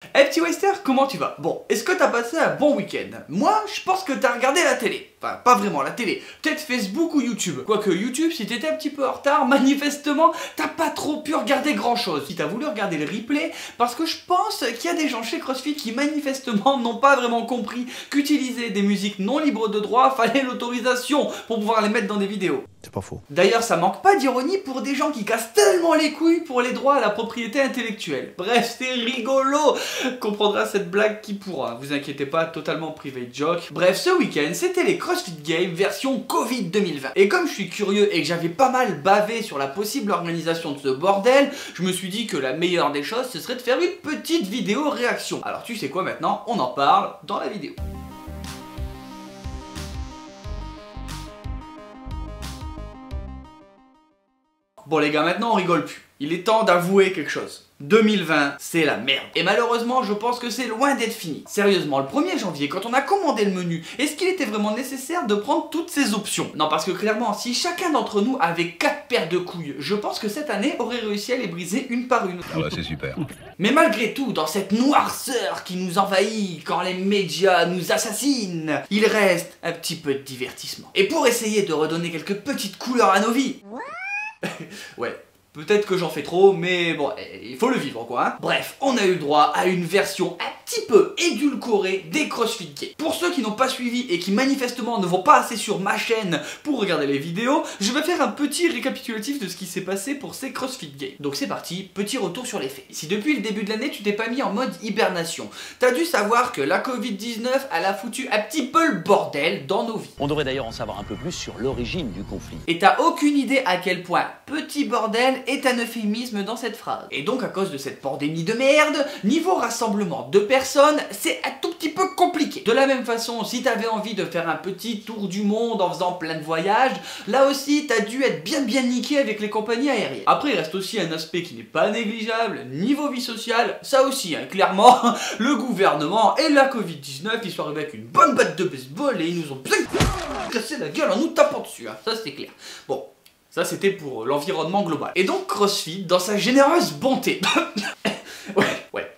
Eh petit Wester, comment tu vas? Bon, est-ce que t'as passé un bon week-end? Moi, je pense que t'as regardé la télé. Enfin, pas vraiment la télé, peut-être Facebook ou YouTube. Quoique YouTube, si t'étais un petit peu en retard, manifestement, t'as pas trop pu regarder grand-chose. Si t'as voulu regarder le replay, parce que je pense qu'il y a des gens chez CrossFit qui manifestement n'ont pas vraiment compris qu'utiliser des musiques non libres de droit fallait l'autorisation pour pouvoir les mettre dans des vidéos. C'est pas faux. D'ailleurs, ça manque pas d'ironie pour des gens qui cassent tellement les couilles pour les droits à la propriété intellectuelle. Bref, c'est rigolo. Comprendra cette blague qui pourra. Vous inquiétez pas, totalement private joke. Bref, ce week-end, c'était les CrossFit Games version Covid 2020. Et comme je suis curieux et que j'avais pas mal bavé sur la possible organisation de ce bordel, je me suis dit que la meilleure des choses, ce serait de faire une petite vidéo réaction. Alors tu sais quoi maintenant? On en parle dans la vidéo. Bon les gars, maintenant on rigole plus. Il est temps d'avouer quelque chose. 2020, c'est la merde. Et malheureusement, je pense que c'est loin d'être fini. Sérieusement, le 1er janvier, quand on a commandé le menu, est-ce qu'il était vraiment nécessaire de prendre toutes ces options? Non, parce que clairement, si chacun d'entre nous avait 4 paires de couilles, je pense que cette année aurait réussi à les briser une par une. Ah ouais, c'est super. Mais malgré tout, dans cette noirceur qui nous envahit quand les médias nous assassinent, il reste un petit peu de divertissement. Et pour essayer de redonner quelques petites couleurs à nos vies... ouais. Peut-être que j'en fais trop, mais bon, il faut le vivre quoi, hein. Bref, on a eu le droit à une version un petit peu édulcorée des CrossFit Games. Pour ceux qui n'ont pas suivi et qui manifestement ne vont pas assez sur ma chaîne pour regarder les vidéos, je vais faire un petit récapitulatif de ce qui s'est passé pour ces CrossFit Games. Donc c'est parti, petit retour sur les faits. Si depuis le début de l'année tu t'es pas mis en mode hibernation, t'as dû savoir que la Covid-19 elle a foutu un petit peu le bordel dans nos vies. On devrait d'ailleurs en savoir un peu plus sur l'origine du conflit. Et t'as aucune idée à quel point petit bordel est un euphémisme dans cette phrase. Et donc à cause de cette pandémie de merde, niveau rassemblement de personnes, c'est un tout petit peu compliqué. De la même façon, si t'avais envie de faire un petit tour du monde en faisant plein de voyages, là aussi t'as dû être bien niqué avec les compagnies aériennes. Après il reste aussi un aspect qui n'est pas négligeable, niveau vie sociale, ça aussi hein, clairement, le gouvernement et la Covid-19 ils sont arrivés avec une bonne batte de baseball et ils nous ont bien cassé la gueule en nous tapant dessus, hein. Ça c'est clair. Bon. Ça c'était pour l'environnement global. Et donc CrossFit, dans sa généreuse bonté, ouais,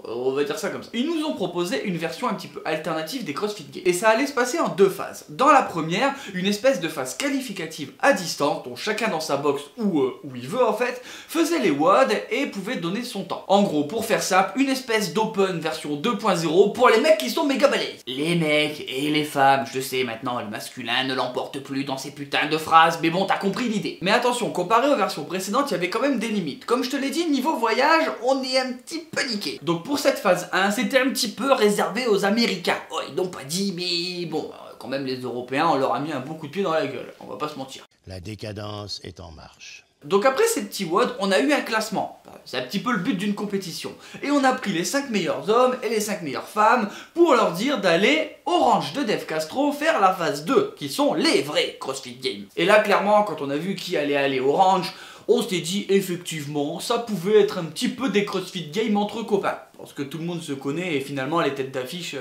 on va dire ça comme ça, ils nous ont proposé une version un petit peu alternative des CrossFit Games. Et ça allait se passer en deux phases. Dans la première, une espèce de phase qualificative à distance, dont chacun dans sa box ou où il veut en fait, faisait les WOD et pouvait donner son temps. En gros, pour faire simple, une espèce d'open version 2.0 pour les mecs qui sont méga balèzes. Les mecs et les femmes, je sais maintenant, le masculin ne l'emporte plus dans ces putains de phrases, mais bon, t'as compris l'idée. Mais attention, comparé aux versions précédentes, il y avait quand même des limites. Comme je te l'ai dit, niveau voyage, on est un petit peu niqué. Donc pour cette phase 1, c'était un petit peu réservé aux Américains. Oh, ils n'ont pas dit, mais bon, quand même les Européens, on leur a mis un bon coup de pied dans la gueule, on va pas se mentir. La décadence est en marche. Donc après ces petits WOD, on a eu un classement. C'est un petit peu le but d'une compétition. Et on a pris les 5 meilleurs hommes et les 5 meilleures femmes pour leur dire d'aller au ranch de Dave Castro faire la phase 2, qui sont les vrais CrossFit Games. Et là clairement, quand on a vu qui allait aller au ranch, on s'est dit effectivement, ça pouvait être un petit peu des CrossFit Games entre copains. Parce que tout le monde se connaît et finalement les têtes d'affiche,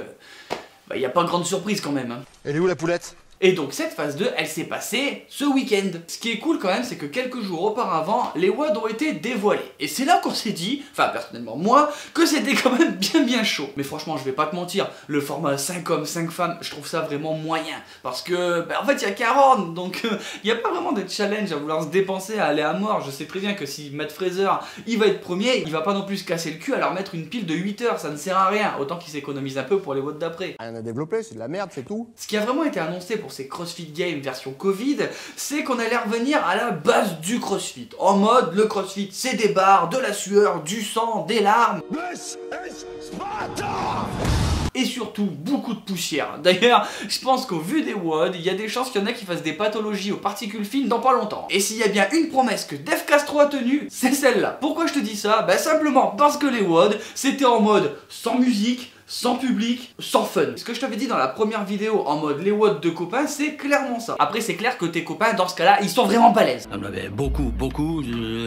y a pas grande surprise quand même. Hein. Elle est où la poulette? Et donc cette phase 2, elle s'est passée ce week-end. Ce qui est cool quand même, c'est que quelques jours auparavant, les WOD ont été dévoilés. Et c'est là qu'on s'est dit, enfin personnellement moi, que c'était quand même bien chaud. Mais franchement, je vais pas te mentir, le format 5 hommes, 5 femmes, je trouve ça vraiment moyen. Parce que, en fait, il y a 40, donc il n'y a pas vraiment de challenge à vouloir se dépenser, à aller à mort. Je sais très bien que si Matt Fraser, il va être premier, il va pas non plus se casser le cul à leur mettre une pile de 8 heures, ça ne sert à rien. Autant qu'il s'économise un peu pour les WOD d'après. Rien à développer, c'est de la merde, c'est tout. Ce qui a vraiment été annoncé pour ces CrossFit Games version Covid, c'est qu'on allait revenir à la base du CrossFit. En mode, le CrossFit, c'est des barres, de la sueur, du sang, des larmes. Et surtout, beaucoup de poussière. D'ailleurs, je pense qu'au vu des WOD, il y a des chances qu'il y en a qui fassent des pathologies aux particules fines dans pas longtemps. Et s'il y a bien une promesse que Dave Castro a tenue, c'est celle-là. Pourquoi je te dis ça? Bah simplement parce que les WOD, c'était en mode sans musique, sans public, sans fun. Ce que je t'avais dit dans la première vidéo en mode les WOD de copains, c'est clairement ça. Après c'est clair que tes copains dans ce cas là ils sont vraiment balèzes. Ah, mais beaucoup,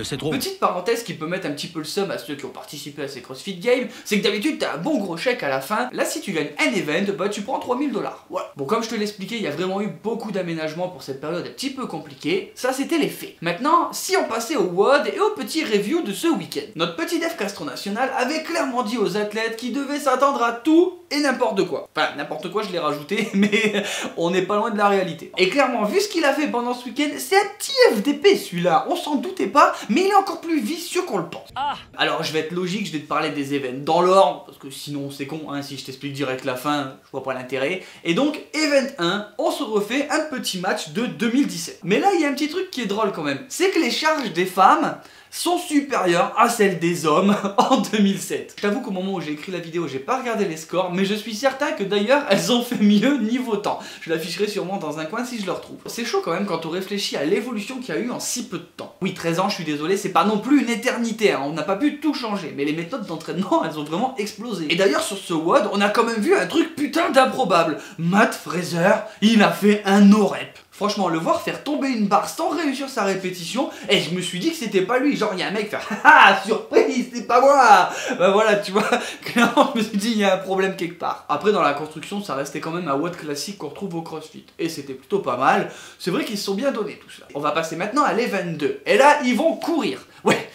c'est trop. Petite parenthèse qui peut mettre un petit peu le seum à ceux qui ont participé à ces CrossFit Games, c'est que d'habitude t'as un bon gros chèque à la fin. Là si tu gagnes un event, bah tu prends 3000 $. Voilà. Bon comme je te l'expliquais, il y a vraiment eu beaucoup d'aménagements pour cette période un petit peu compliquée. Ça c'était les faits. Maintenant, si on passait au WOD et au petit review de ce week-end. Notre petit dev Castro National avait clairement dit aux athlètes qu'ils devaient s'attendre à tout et n'importe quoi. Enfin, n'importe quoi, je l'ai rajouté, mais on n'est pas loin de la réalité. Et clairement, vu ce qu'il a fait pendant ce week-end, c'est un petit FDP celui-là. On s'en doutait pas, mais il est encore plus vicieux qu'on le pense. Alors, je vais être logique, je vais te parler des events dans l'ordre, parce que sinon c'est con, hein, si je t'explique direct la fin, je vois pas l'intérêt. Et donc, event 1, on se refait un petit match de 2017. Mais là, il y a un petit truc qui est drôle quand même. C'est que les charges des femmes sont supérieures à celles des hommes en 2007. Je t'avoue qu'au moment où j'ai écrit la vidéo, j'ai pas regardé les scores, mais je suis certain que d'ailleurs, elles ont fait mieux niveau temps. Je l'afficherai sûrement dans un coin si je le retrouve. C'est chaud quand même quand on réfléchit à l'évolution qu'il y a eu en si peu de temps. Oui, 13 ans, je suis désolé, c'est pas non plus une éternité, hein. On n'a pas pu tout changer, mais les méthodes d'entraînement, elles ont vraiment explosé. Et d'ailleurs, sur ce WOD, on a quand même vu un truc putain d'improbable. Matt Fraser, il a fait un no-rep. Franchement, le voir faire tomber une barre sans réussir sa répétition, et je me suis dit que c'était pas lui. Genre, il y a un mec faire ah surprise, c'est pas moi. Bah voilà, tu vois, clairement, je me suis dit, il y a un problème quelque part. Après, dans la construction, ça restait quand même un WOD classique qu'on retrouve au CrossFit. Et c'était plutôt pas mal. C'est vrai qu'ils se sont bien donnés tout ça. On va passer maintenant à l'event 2. Et là, ils vont courir. Ouais.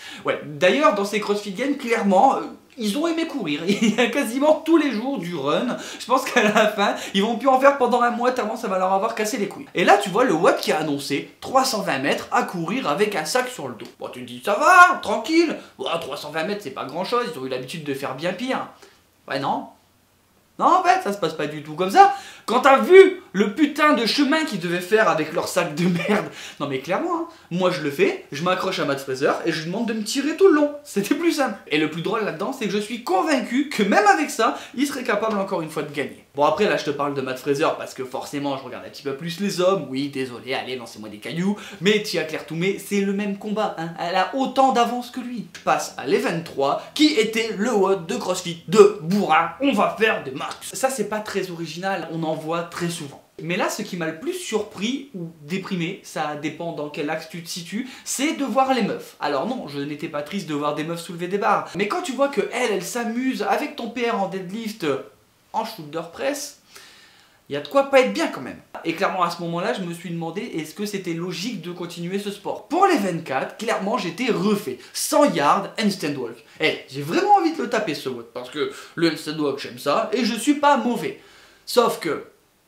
D'ailleurs, dans ces CrossFit Games, clairement. Ils ont aimé courir, il y a quasiment tous les jours du run. Je pense qu'à la fin, ils vont plus en faire pendant un mois tellement ça va leur avoir cassé les couilles. Et là, tu vois le WOD qui a annoncé 320 mètres à courir avec un sac sur le dos. Bon, tu te dis, ça va, tranquille. Bon, 320 mètres, c'est pas grand chose, ils ont eu l'habitude de faire bien pire. Ouais, non. Non, en fait, ça se passe pas du tout comme ça. Quand t'as vu le putain de chemin qu'ils devaient faire avec leur sac de merde. Non mais clairement, hein, moi je le fais, je m'accroche à Matt Fraser et je lui demande de me tirer tout le long. C'était plus simple. Et le plus drôle là-dedans, c'est que je suis convaincu que même avec ça, il serait capable encore une fois de gagner. Bon après là je te parle de Matt Fraser parce que forcément je regarde un petit peu plus les hommes. Oui, désolé, allez, lancez-moi des cailloux. Mais Tia Claire Toumé, c'est le même combat, hein. Elle a autant d'avance que lui. Je passe à l'event 3, qui était le WOD de CrossFit de bourrin. On va faire des max. Ça c'est pas très original, on en voit très souvent. Mais là, ce qui m'a le plus surpris ou déprimé, ça dépend dans quel axe tu te situes, c'est de voir les meufs. Alors non, je n'étais pas triste de voir des meufs soulever des barres. Mais quand tu vois que elle s'amuse avec ton PR en deadlift, en shoulder press, il y a de quoi pas être bien quand même. Et clairement à ce moment-là, je me suis demandé est-ce que c'était logique de continuer ce sport. Pour les 24, clairement j'étais refait. 100 yards handstand walk. J'ai vraiment envie de le taper ce WOD parce que le handstand walk j'aime ça et je suis pas mauvais. Sauf que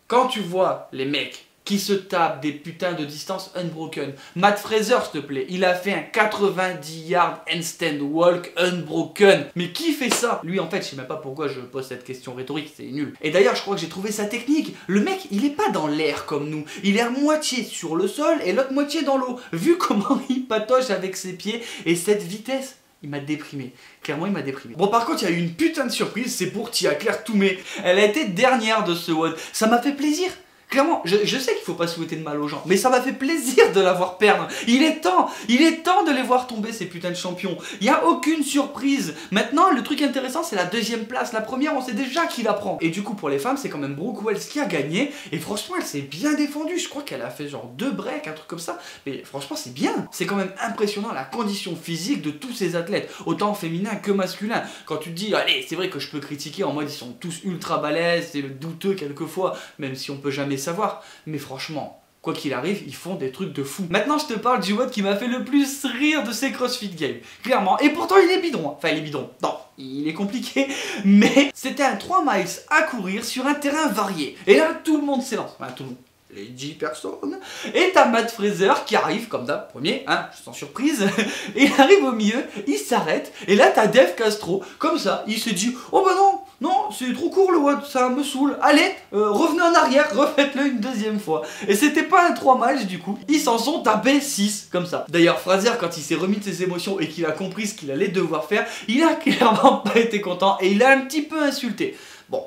quand tu vois les mecs qui se tapent des putains de distances unbroken, Matt Fraser s'il te plaît, il a fait un 90 yards handstand walk unbroken. Mais qui fait ça? Lui en fait, je sais même pas pourquoi je pose cette question rhétorique, c'est nul. Et d'ailleurs, je crois que j'ai trouvé sa technique. Le mec, il est pas dans l'air comme nous. Il est à moitié sur le sol et l'autre moitié dans l'eau. Vu comment il patoche avec ses pieds et cette vitesse. Il m'a déprimé. Clairement, il m'a déprimé. Bon, par contre, il y a eu une putain de surprise, c'est pour Tia Claire Toumé. Elle a été dernière de ce WOD. Ça m'a fait plaisir. Clairement, je sais qu'il faut pas souhaiter de mal aux gens, mais ça m'a fait plaisir de la voir perdre. Il est temps de les voir tomber ces putains de champions. Il n'y a aucune surprise. Maintenant, le truc intéressant, c'est la deuxième place. La première, on sait déjà qui la prend. Et du coup, pour les femmes, c'est quand même Brooke Wells qui a gagné. Et franchement, elle s'est bien défendue. Je crois qu'elle a fait genre 2 breaks, un truc comme ça. Mais franchement, c'est bien. C'est quand même impressionnant la condition physique de tous ces athlètes, autant féminin que masculin. Quand tu te dis, allez, c'est vrai que je peux critiquer en mode ils sont tous ultra balèzes, c'est douteux quelquefois, même si on peut jamais savoir, mais franchement, quoi qu'il arrive, ils font des trucs de fou. Maintenant, je te parle du WOD qui m'a fait le plus rire de ces CrossFit Games, clairement, et pourtant il est bidon, hein. Enfin il est bidon, non, il est compliqué, mais c'était un 3 miles à courir sur un terrain varié, et là tout le monde s'élance, enfin tout le monde. Les 10 personnes, et t'as Matt Fraser qui arrive comme d'hab, premier, hein, sans surprise, et il arrive au milieu, il s'arrête, et là t'as Dev Castro, comme ça, il se dit, oh bah non, c'est trop court le WOD, ça me saoule, allez, revenez en arrière, refaites-le une deuxième fois. Et c'était pas un 3 miles du coup, ils s'en sont tapés 6, comme ça. D'ailleurs, Fraser, quand il s'est remis de ses émotions et qu'il a compris ce qu'il allait devoir faire, il a clairement pas été content, et il a un petit peu insulté. Bon,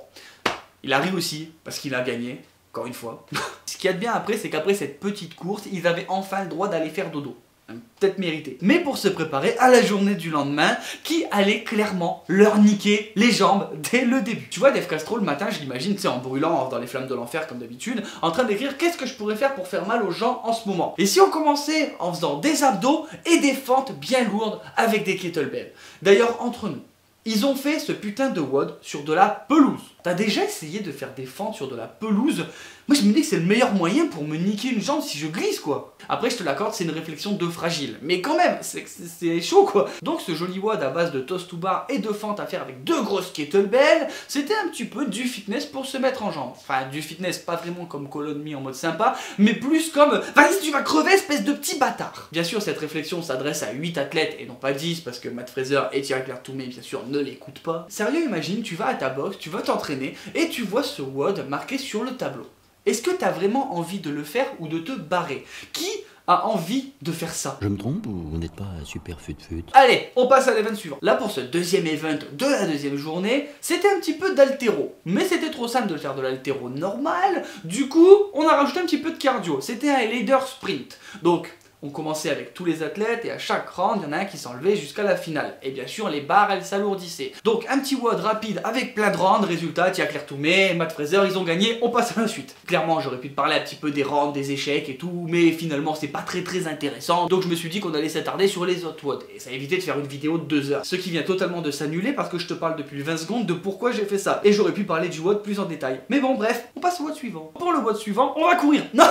il a ri aussi, parce qu'il a gagné. Encore une fois. Ce qu'il y a de bien après, c'est qu'après cette petite course, ils avaient enfin le droit d'aller faire dodo. peut-être mérité. Mais pour se préparer à la journée du lendemain, qui allait clairement leur niquer les jambes dès le début. Tu vois, Dave Castro, le matin, je l'imagine, tu sais, en brûlant dans les flammes de l'enfer comme d'habitude, en train d'écrire qu'est-ce que je pourrais faire pour faire mal aux gens en ce moment. Et si on commençait en faisant des abdos et des fentes bien lourdes avec des kettlebells. D'ailleurs, entre nous, ils ont fait ce putain de WOD sur de la pelouse. T'as déjà essayé de faire des fentes sur de la pelouse? Moi je me dis que c'est le meilleur moyen pour me niquer une jambe si je glisse quoi. Après je te l'accorde, c'est une réflexion de fragile. Mais quand même, c'est chaud quoi. Donc ce joli WOD à base de toast to bar et de fentes à faire avec 2 grosses kettlebells, c'était un petit peu du fitness pour se mettre en jambe. Enfin du fitness pas vraiment comme Colonne Me en mode sympa, mais plus comme vas-y tu vas crever espèce de petit bâtard. Bien sûr cette réflexion s'adresse à 8 athlètes et non pas 10 parce que Matt Fraser et Thierry Claire-Toumé bien sûr ne l'écoutent pas. Sérieux, imagine tu vas à ta boxe, tu vas t'entraîner et tu vois ce WOD marqué sur le tableau. Est-ce que tu as vraiment envie de le faire ou de te barrer? Qui a envie de faire ça? Je me trompe ou vous n'êtes pas super fut-fut? Allez, on passe à l'event suivant. Là pour ce deuxième event de la deuxième journée, c'était un petit peu d'haltéro. Mais c'était trop simple de faire de l'haltéro normal. Du coup, on a rajouté un petit peu de cardio. C'était un leader sprint. Donc, on commençait avec tous les athlètes et à chaque round, il y en a un qui s'enlevait jusqu'à la finale. Et bien sûr, les barres, elles s'alourdissaient. Donc, un petit WOD rapide avec plein de rounds. Résultat, Thierry Claire-Toumé, Matt Fraser, ils ont gagné. On passe à la suite. Clairement, j'aurais pu te parler un petit peu des rounds, des échecs et tout, mais finalement, c'est pas très intéressant. Donc, je me suis dit qu'on allait s'attarder sur les autres WOD. Et ça a évité de faire une vidéo de 2 heures. Ce qui vient totalement de s'annuler parce que je te parle depuis 20 secondes de pourquoi j'ai fait ça. Et j'aurais pu parler du WOD plus en détail. Mais bon, bref, on passe au WOD suivant. Pour le WOD suivant, on va courir. Non,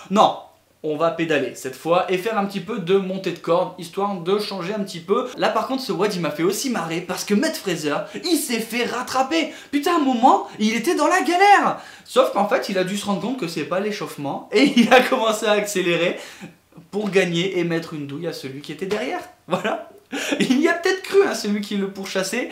non. On va pédaler cette fois et faire un petit peu de montée de corde, histoire de changer un petit peu. Là par contre ce WOD il m'a fait aussi marrer parce que Matt Fraser, il s'est fait rattraper. Putain, à un moment, il était dans la galère. Sauf qu'en fait, il a dû se rendre compte que c'est pas l'échauffement et il a commencé à accélérer pour gagner et mettre une douille à celui qui était derrière. Voilà. Il y a peut-être cru, hein, celui qui le pourchassait,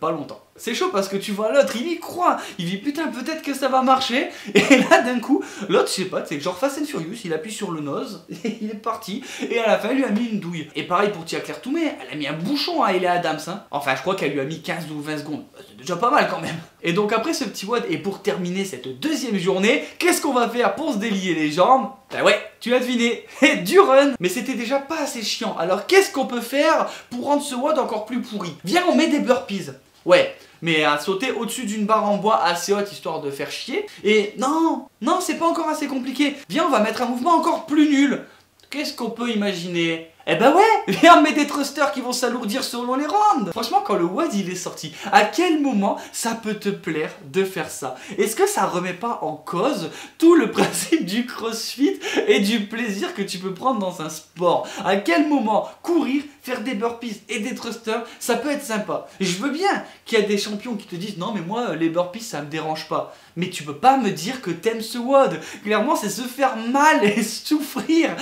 pas longtemps. C'est chaud parce que tu vois l'autre, il y croit. Il dit putain, peut-être que ça va marcher. Et là, d'un coup, l'autre, je sais pas, c'est genre Fast and Furious, il appuie sur le nose, et il est parti. Et à la fin, il lui a mis une douille. Et pareil pour Thierry Claire-Toumé, elle a mis un bouchon à Elia Adams. Hein. Enfin, je crois qu'elle lui a mis 15 ou 20 secondes. C'est déjà pas mal quand même. Et donc, après ce petit WOD, et pour terminer cette deuxième journée, qu'est-ce qu'on va faire pour se délier les jambes? Bah ouais, tu l'as deviné, du run. Mais c'était déjà pas assez chiant. Alors, qu'est-ce qu'on peut faire pour rendre ce WOD encore plus pourri? Viens, on met des burpees. Ouais, mais à sauter au-dessus d'une barre en bois assez haute histoire de faire chier. Et non, c'est pas encore assez compliqué. Viens, on va mettre un mouvement encore plus nul. Qu'est-ce qu'on peut imaginer? Eh ben ouais, viens, on met des thrusters qui vont s'alourdir selon les rounds. Franchement, quand le WOD il est sorti, à quel moment ça peut te plaire de faire ça? Est-ce que ça remet pas en cause tout le principe du crossfit et du plaisir que tu peux prendre dans un sport? À quel moment courir, faire des burpees et des thrusters, ça peut être sympa? Je veux bien qu'il y a des champions qui te disent non mais moi les burpees ça me dérange pas. Mais tu peux pas me dire que t'aimes ce WOD. Clairement c'est se faire mal et souffrir.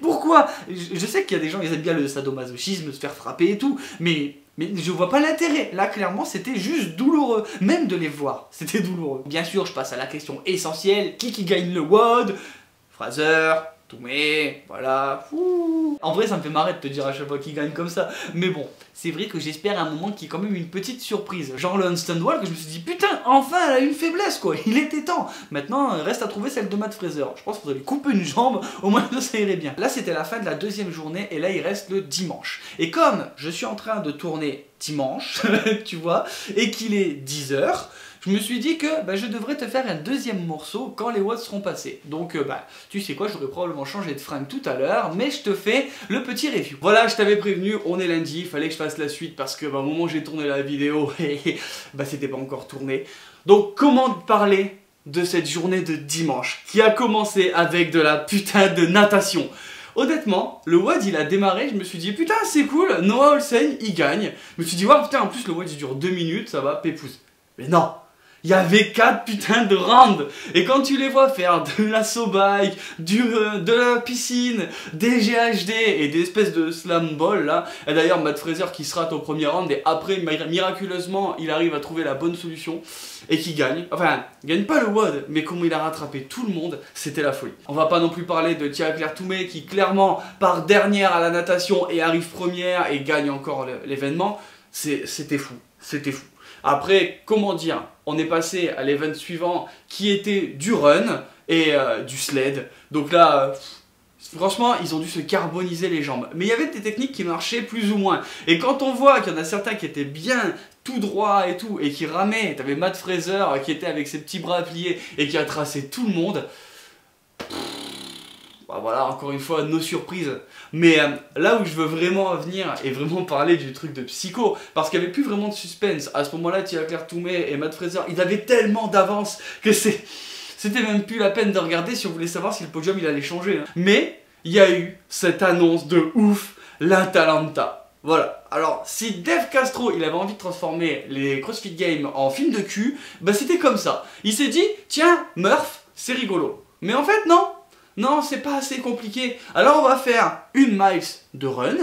Pourquoi? Je sais qu'il y a des gens ils aiment bien le sadomasochisme, se faire frapper et tout, mais je vois pas l'intérêt. Là, clairement, c'était juste douloureux. Même de les voir, c'était douloureux. Bien sûr, je passe à la question essentielle. Qui gagne le WOD? Fraser, Toumé, voilà. Ouh. En vrai, ça me fait marrer de te dire à chaque fois qui gagne comme ça. Mais bon, c'est vrai que j'espère à un moment qu'il y ait quand même une petite surprise. Genre le handstand wall, que je me suis dit, putain, enfin, elle a une faiblesse, quoi. Il était temps. Maintenant, il reste à trouver celle de Matt Fraser. Je pense qu'il faudrait lui couper une jambe, au moins ça irait bien. Là, c'était la fin de la deuxième journée, et là, il reste le dimanche. Et comme je suis en train de tourner dimanche, tu vois, et qu'il est 10 h, je me suis dit que je devrais te faire un deuxième morceau quand les watts seront passés. Donc tu sais quoi, j'aurais probablement changé de fringue tout à l'heure, mais je te fais le petit review. Voilà, je t'avais prévenu, on est lundi, il fallait que je fasse la suite parce que au moment où j'ai tourné la vidéo, c'était pas encore tourné. Donc comment te parler de cette journée de dimanche qui a commencé avec de la putain de natation? Honnêtement, le WOD il a démarré, je me suis dit putain c'est cool, Noah Olsen il gagne. Je me suis dit ouais putain en plus le WOD il dure 2 minutes, ça va, pépouze. Mais non, il y avait 4 putains de rounds. Et quand tu les vois faire de l'assaut bike, de la piscine, des GHD et des espèces de slam ball là. Et d'ailleurs Matt Fraser qui se rate au premier round et après miraculeusement il arrive à trouver la bonne solution et qui gagne. Enfin, il gagne pas le WOD, mais comment il a rattrapé tout le monde, c'était la folie. On va pas non plus parler de Thierry Claire-Toumé qui clairement part dernière à la natation et arrive première et gagne encore l'événement. C'était fou, c'était fou. Après, comment dire, on est passé à l'event suivant qui était du run et du sled. Donc là, Franchement, ils ont dû se carboniser les jambes. Mais il y avait des techniques qui marchaient plus ou moins. Et quand on voit qu'il y en a certains qui étaient bien tout droit et tout, et qui ramaient, t'avais Matt Fraser qui était avec ses petits bras pliés et qui a tracé tout le monde. Bah voilà, encore une fois, nos surprises. Mais là où je veux vraiment venir et vraiment parler du truc de Psycho, parce qu'il n'y avait plus vraiment de suspense. À ce moment-là, Claire Toumé et Matt Fraser, ils avaient tellement d'avance que c'était même plus la peine de regarder si on voulait savoir si le podium il allait changer. Hein. Mais il y a eu cette annonce de ouf, l'Atalanta. Voilà. Alors, si Dave Castro il avait envie de transformer les CrossFit Games en film de cul, bah c'était comme ça. Il s'est dit, tiens, Murph, c'est rigolo. Mais en fait, non. Non, c'est pas assez compliqué. Alors on va faire une miles de run,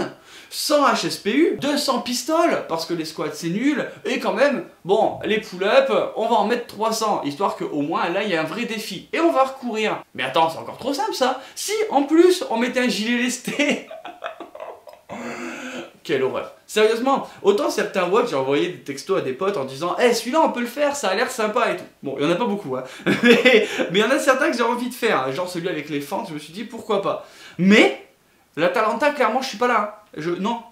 100 HSPU, 200 pistoles, parce que les squats c'est nul, et quand même, bon, les pull-ups, on va en mettre 300, histoire qu'au moins là il y a un vrai défi. Et on va recourir. Mais attends, c'est encore trop simple ça. Si en plus on mettait un gilet lesté. Quelle horreur. Sérieusement, autant certains watts, j'ai envoyé des textos à des potes en disant « Eh, celui-là on peut le faire, ça a l'air sympa et tout ». Bon, il y en a pas beaucoup, hein. Mais il y en a certains que j'ai envie de faire. Genre celui avec les fentes, je me suis dit pourquoi pas. Mais, l'Atalanta, clairement, je suis pas là. Non.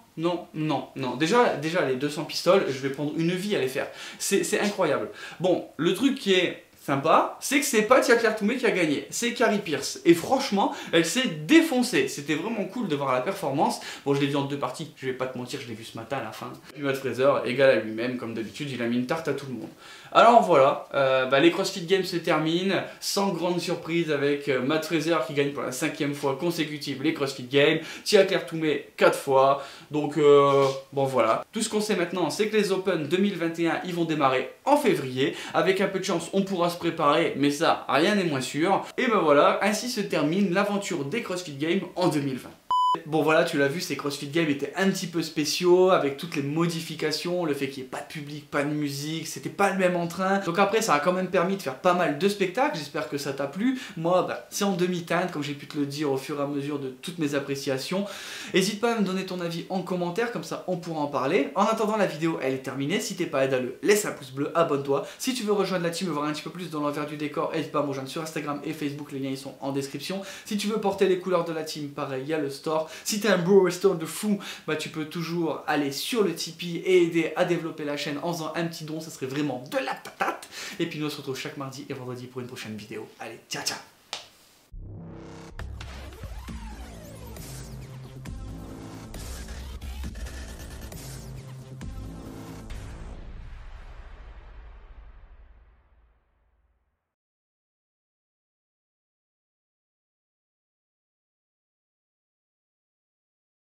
Déjà, les 200 pistoles, je vais prendre une vie à les faire. C'est incroyable. Bon, le truc qui est sympa, c'est que c'est pas Claire Toumé qui a gagné, c'est Carrie Pierce. Et franchement, elle s'est défoncée. C'était vraiment cool de voir la performance. Bon, je l'ai vu en 2 parties, je vais pas te mentir, je l'ai vu ce matin à la fin. Puis Matt Fraser, égal à lui-même, comme d'habitude, il a mis une tarte à tout le monde. Alors voilà, les CrossFit Games se terminent, sans grande surprise avec Matt Fraser qui gagne pour la 5e fois consécutive les CrossFit Games, Claire Toumé 4 fois, donc bon voilà. Tout ce qu'on sait maintenant, c'est que les Open 2021, ils vont démarrer en février, avec un peu de chance, on pourra se préparer, mais ça, rien n'est moins sûr. Et ben voilà, ainsi se termine l'aventure des CrossFit Games en 2020. Bon voilà, tu l'as vu, ces CrossFit Games étaient un petit peu spéciaux, avec toutes les modifications, le fait qu'il n'y ait pas de public, pas de musique, c'était pas le même entrain. Donc après, ça a quand même permis de faire pas mal de spectacles, j'espère que ça t'a plu. Moi, bah, c'est en demi-teinte, comme j'ai pu te le dire au fur et à mesure de toutes mes appréciations. N'hésite pas à me donner ton avis en commentaire, comme ça on pourra en parler. En attendant, la vidéo, elle est terminée. Si t'es pas aidé, laisse un pouce bleu, abonne-toi. Si tu veux rejoindre la team et voir un petit peu plus dans l'envers du décor, n'hésite pas à me rejoindre sur Instagram et Facebook, les liens ils sont en description. Si tu veux porter les couleurs de la team, pareil, il y a le store. Si t'es un bro restore de fou, bah tu peux toujours aller sur le Tipeee et aider à développer la chaîne en faisant un petit don, ça serait vraiment de la patate. Et puis nous on se retrouve chaque mardi et vendredi pour une prochaine vidéo. Allez, ciao ciao.